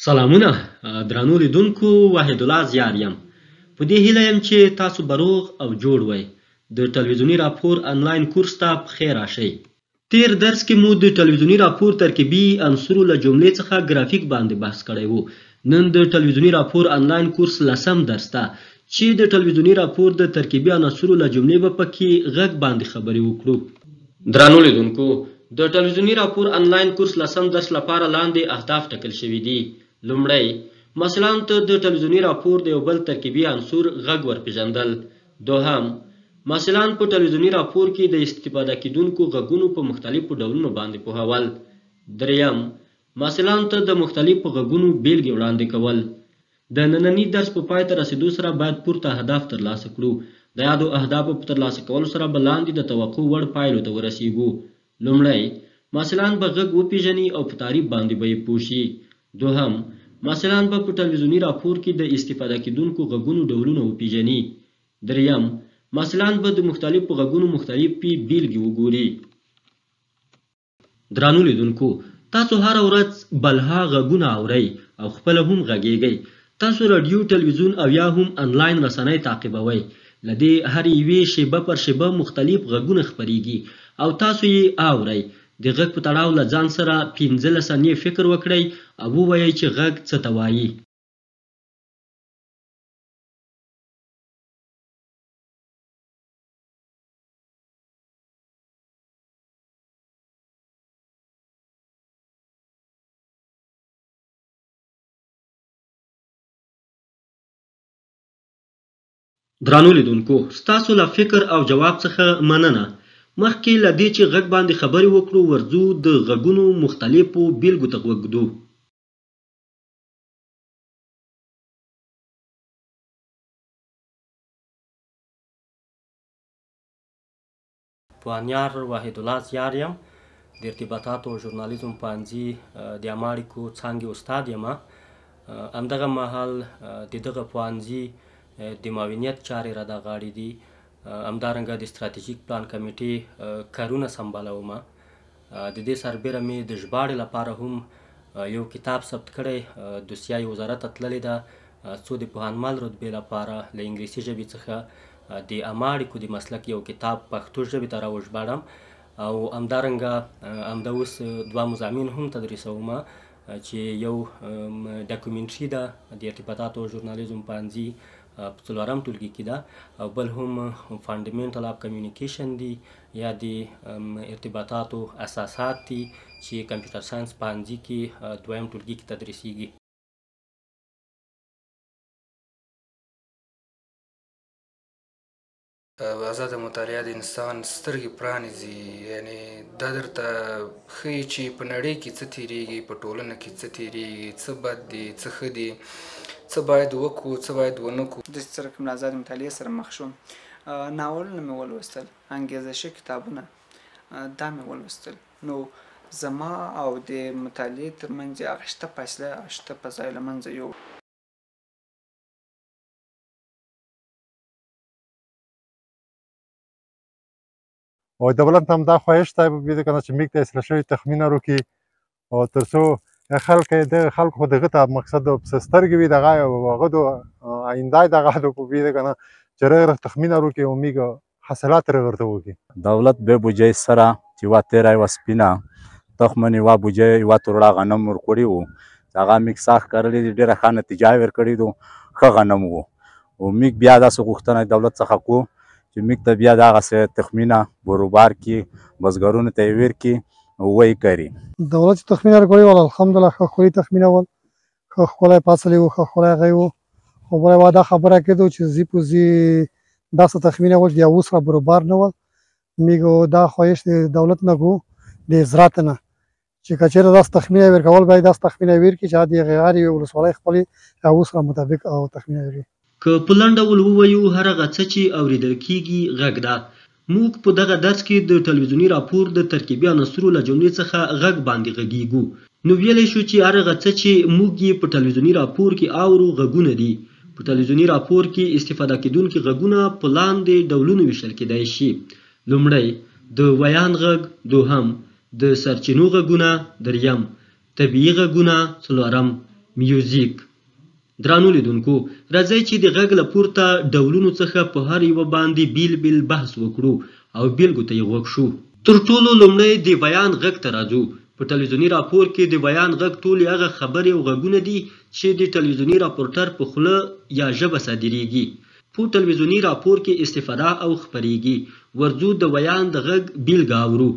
سلامونه درنو لیدونکو وحید الله زیار یم په دې هیله یم چې تاسو به روغ او جوړ وئ د ټلویزیوني راپور انلاین کورس ته پخیر راشئ تیر درس کې مو د ټلویزیوني راپور ترکیبي عنصرو له جملې څخه ګرافیک باندې بحث کړی وو نن د ټلویزیوني راپور انلاین کورس 10م درس ته چې د ټلویزیوني راپور د ترکیبي عنصرو له جملې به پکې غږ باندې خبرې وکړو درنو لیدونکو د ټلویزیوني راپور انلاین کورس 10م درس لپاره لاندې اهداف ټاکل شوي دي لومړی مثلا ته د ټلویزیوني راپور د یو بل ترکیبي عنصر غږ ورپېژندل دوهم مثلا په ټلویزیوني راپور کې د استفاده کیدونکو غږونو په مختلفو ډولونو باندې پوهول دریم مثلا ته د مختلفو غږونو بیلګې وړاندې کول د ننني درس په پای ته رسیدو سره باید پورته اهداف ترلاسه کړو د یادو اهدافو په ترلاسه کولو سره به لاندې د توقع وړ پایلو ته ورسیږو لومړی مثلا به غږ وپېژني او په تعریف باندې به یې پوه شي دوهم مثلا به په ټلویزیوني راپور کې د استفاده کیدونکو غږونو ډولونه وپېژني دریم مثلا به د مختلفو غږونو مختلفې بیلګې وګوري درنو لیدونکو تاسو هره ورځ بلها غږونه اورئ او خپله هم غږیږئ تاسو راډیو ټلویزیون او یا هم انلاین رسنۍ تعقیبوئ له دې هر یوې شیبه پر شیبه مختلف غږونه خپریږي او تاسو یې اورئ د غږ په تړاو له ځان سره 15 ثانیې فکر وکړئ او ووایئ چې غږ څه ته وایي درنو لیدونکو ستاسو له فکر او جواب څخه مننه مخکې له دې چې غږ باندې خبرې وکړو ورځو د غږونو مختلفو بیلګو ته غوږ ږدو پوهنیار وحید الله زیار یم د ارتباطاتو او ژورنالیزم پوهنځي د عامه اړیکو څانګې استاد یم همدغه مهال د دغه پوهنځي د معاونیت چارې را د غاړې دي همدارنګه د ستراتیژیک پلان کمیټې کارونه سمبالوم د دې سربیره مې د ژباړې لپاره هم یو کتاب ثبت کړی دوسیه وزارت ته تللې ده څو د پوهنمل رتبې لپاره له انګلیسي ژبې څخه د عامه اړیکو د مسلک یو کتاب پښتو ژبې ته راوژباړم او همدارنګه همدا اوس 2 مضامین هم تدریسوم چې یو ډاکومنټري ده د ارتباطاتو او ژورنالیزم پوهنځي په 4م ټولګي کې ده او بل هم فانډامنټل اف کمیونیکیشن دي یا د ارتباطاتو اساسات دي چې کمپیوټر ساینس پوهنځي کې 2م ټولګي کې تدریسیږي ازاده مطالعه د انسان سترګې پرانیزي یعنی دا درته ښیي چې په نړۍ کې څه تیریږي په ټولنه کې څه تیریږي څه بد دي څه ښه دي څه باید وکړو څه باید ونه کړو داسې څه رقم له ازادې مطالعې سره مخ شوم ناولونه مې ولوستل انګېزشي کتابونه دا مې ولوستل نو زما او د مطالعې ترمنځ هغه شته فاصله شته فضای له منځه یو او دولت هم دا خواهش ته بده کنه چې میک ته اصلاح شوی تخمینه وکړي او تر څو خلک خو دغه ته مقصد سترګې وي دغه هغه د آینده دغه د کو بده کنه چې رغ تخمینه وکړي او میک حاصلات رغورته وکړي دولت به بوجي سره چې وا تیرای وسپینا تخمنی وا بوجي وا تورړه غنم ورکړي وو هغه میک ساخ کړلې ډیره ښه نتیجه ورکړي دو ښه غنم وو او میک بیا داسې غوښتنه دولت څخه کو چې میک ته بیا دغه تخمینه بروبار کې بزګرونو ته ویر کې وای کوي دولت تخمینه ورکړي ول الحمدلله خو خوې تخمینه ول خو خولای پاسلې وو خو خولای غيو خو بل واده خبره کېدو چې زی پوزي داسه تخمینه ول یا اوس را بروبار نه ول میګو دا خواهش دولت نه کو د زراعت نه چې کچېره داس تخمینه ورکول باید داس تخمینه ور کې چې د غیر ولسوالۍ خپل اوس را مطابق او تخمینه وري که په لنډه ول ووایو هر هغه څه چې اوریدل کیږي غږ ده موږ په دغه درس کې د ټلویزیوني راپور د ترکیبي عنصرو له جملې څخه غږ باندې غږیږو نو ویلی شو چې هر هغه څه چې موږ یې په ټلویزیوني راپور کې اورو غږونه دي په ټلویزیوني راپور کې استفاده کیدونکي غږونه په لاندې ډولونو ویشل کېدای شي لومړی د ویان غږ دوهم د سرچینو غږونه دریم طبیعي غږونه څلورم میوزیک. درانو لیدونکو راځئ چې د غږ له پورته ډولونو څخه په هر یوه باندې بیل بیل بحث وکړو او بیلګو ته یې غوږ شو. تر ټولو لومړی د بیان غږ ته راځو. په ټلویزیوني راپور کې د بیان غږ ټولې هغه خبرې او غږونه دي چې د ټلویزیوني راپورټر په خوله یا ژبه صادریږي. په ټلویزیوني راپور کې استفاده او خپریږي. ورځو د بیان د غږ بیلګه اورو.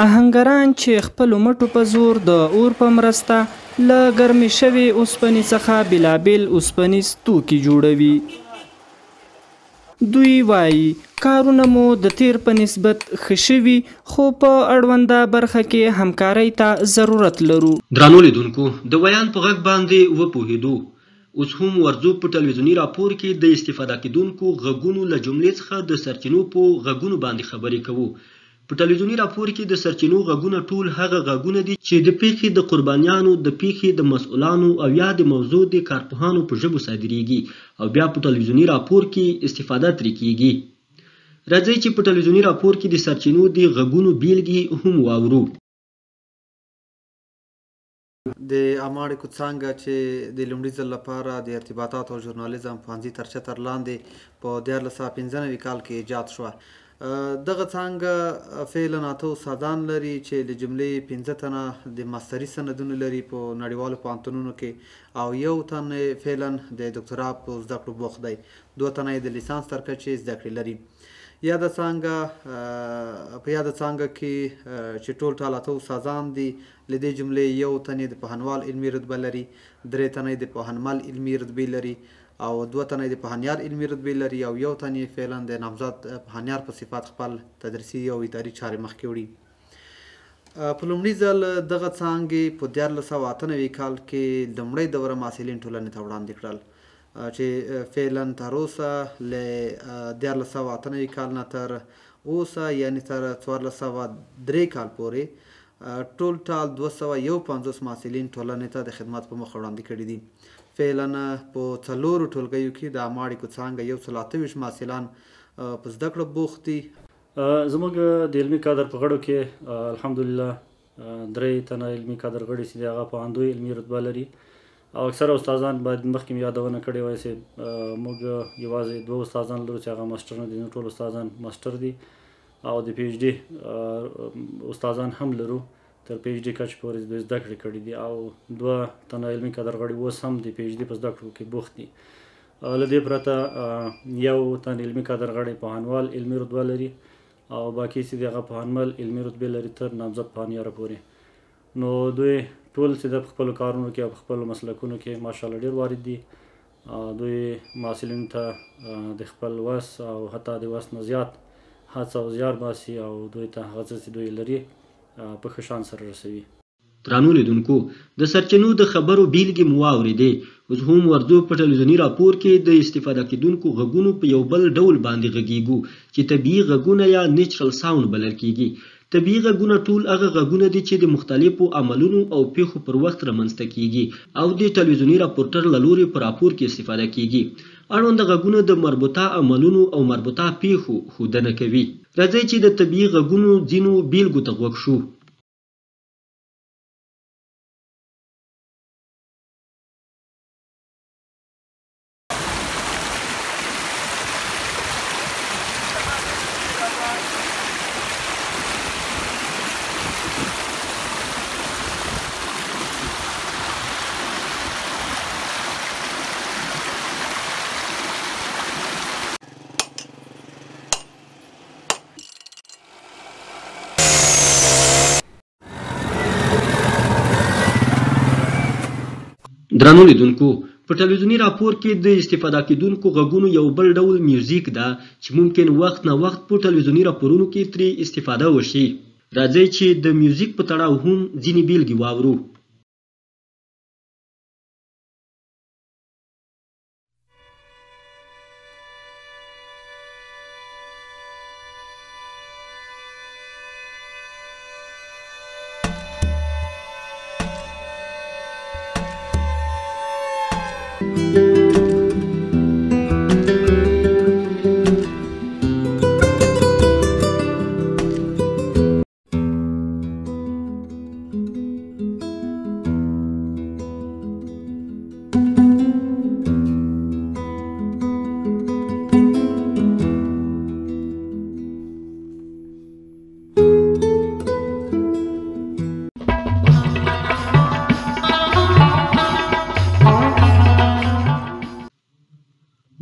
آهنګران چې خپلو مټو په زور د اور په مرسته له ګرمې شوې اوسپنې څخه بېلابېل اوسپنیز توکي جوړوي. دوی وایي کارونه مو د تیر په نسبت ښه شوي خو په اړونده برخه کې همکارۍ ته ضرورت لرو. درانو لیدونکو د بیان په غږ باندې وپوهېدو. اوس هم ورځو په ټلویزیوني راپور کې د استفاده کېدونکو غږونو له جملې څخه د سرچینو په غږونو باندې خبرې کوو. په ټلویزیوني راپور کې د سرچینو غږونه ټول هغه غږونه دي چې د پیښې د قربانیانو، د پیښې د مسؤلانو او یا د موضوع د کارپوهانو په ژبو صادریږي او بیا په ټلویزیوني راپور کې استفاده ترې کیږي. راځئ چې په ټلویزیوني راپور کې د سرچینو د غږونو بیلګې هم واورو. د عامه اړیکو څانګه چې د لومړي ځل لپاره د ارتباطاتو او ژورنالیزم پوهنځي تر چتر لاندې په 1495 کال کې ایجاد شوه. دغه څانګه فعلا اته استادان لري چې له جملې 15 تنه د ماستري سندونه لري په نړیوالو پوهنتونونو کې او یو تن فعلا د ډاکټرا په زده کړو بوخت دی. 2 تنه د لیسانس تر کچې زده کړې لري. په یاده څانګه کې چې ټول اته استادان دي له دې جملې یو تن د پوهنوال علمي رتبه لري، 3 تنه د پوهنمل علمي رتبه لري او 2 تنه د پوهنیار علمي رتبه لري او یو تن فعلا د نامزد پوهنیار په صفت خپل تدریسي او اداري چارې مخکې وړي. په لومړي ځل دغه څانګې په 1498 کال کې لومړی دوره محصلین ټولنې ته وړاندې کړل چې فعلا تر اوسه له 1498 کال نه تر اوسه یعنې تر 1403 کال پورې ټول 251 محصلین ټولنې ته د خدمت په مخ وړاندې کړي دي. فعلا په 4 ټولګیو کې د عامه اړیکو څانګه 128 محصلان په زده کړه بوخت دي. زموږ د علمي کادر په غړو کې الحمدلله 3 تنه علمي کادر غړي چې هغه پوهنځي علمي رتبه لري او اکثره استادان باید مخکې یادونه کړې وای چې موږ یوازې 2 استادان لرو چې هغه ماستر نه دي. ټول استادان ماستر دي او د پی ایچ ډي استادان هم لرو تر پی ایچ ډي کچ پورې د زده کړې کړي دي او 2 تنه علمي کادر غړي اوس هم د پی ایچ ډي په زده کړو کې بوخت دي. له دې پرته یو تن علمي کادر غړي پوهنوال علمي رتبه لري او باقي چې هغه پوهنمل علمي رتبه لري تر نامزد پوهنیار پورې. نو دوی ټول چې د خپل کارونو کې او خپل مسلکونو کې ماشاءالله ډیر وارد دي. دوی محصلینو ته د خپل وس او حتی د وس نه زیات هڅه او زیار باسي او دوی ته هغه څه چې دوی لري په ښه شان سره رسوي. درانو لیدونکو د سرچینو د خبرو بیلګې مو واورېدې. اوس هم ورځو په ټلویزیوني راپور کې د استفاده کېدونکو غږونو په یو بل ډول باندې غږیږو چې طبیعي غږونه یا نیچرل ساوند بلل کېږي. طبیعي غږونه ټول هغه غږونه دي چې د مختلفو عملونو او پیښو پر وخت رامنځته کېږي او د ټلویزیوني راپورټر له لوري په راپور کې استفاده کېږي. اړونده غږونه د مربوطه عملونو او مربوطه پیښو ښودنه کوي. راځئ چې د طبیعي غږونو ځینو بیلګو ته غوږ شو. درانو لیدونکو په ټلویزیوني راپور کې د استفاده کېدونکو غږونو یو بل ډول میوزیک ده چې ممکن وخت نه وخت په ټلویزیوني راپورونو کې ترې استفاده وشي. راځئ چې د میوزیک په تړاو هم ځینې بیلګې واورو.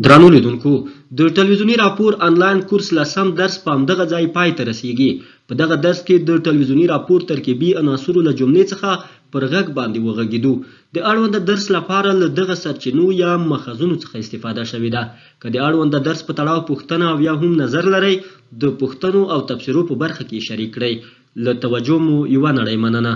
درنو لیدونکو د ټلویزیوني راپور آنلاین کورس لسم درس په همدغه ځای پای ته رسیږي. په دغه درس کې د ټلویزیوني راپور ترکیبي عناصرو له جملې څخه پر غږ باندې وغږیدو. د اړونده درس لپاره له دغه سرچینو یا مخزونو څخه استفاده شوې ده. که د اړونده درس په تړاو پوښتنه او یا هم نظر لرئ، د پوښتنو او تبصرو په برخه کې شریک کړئ. له توجه مو یوه نړۍ مننه.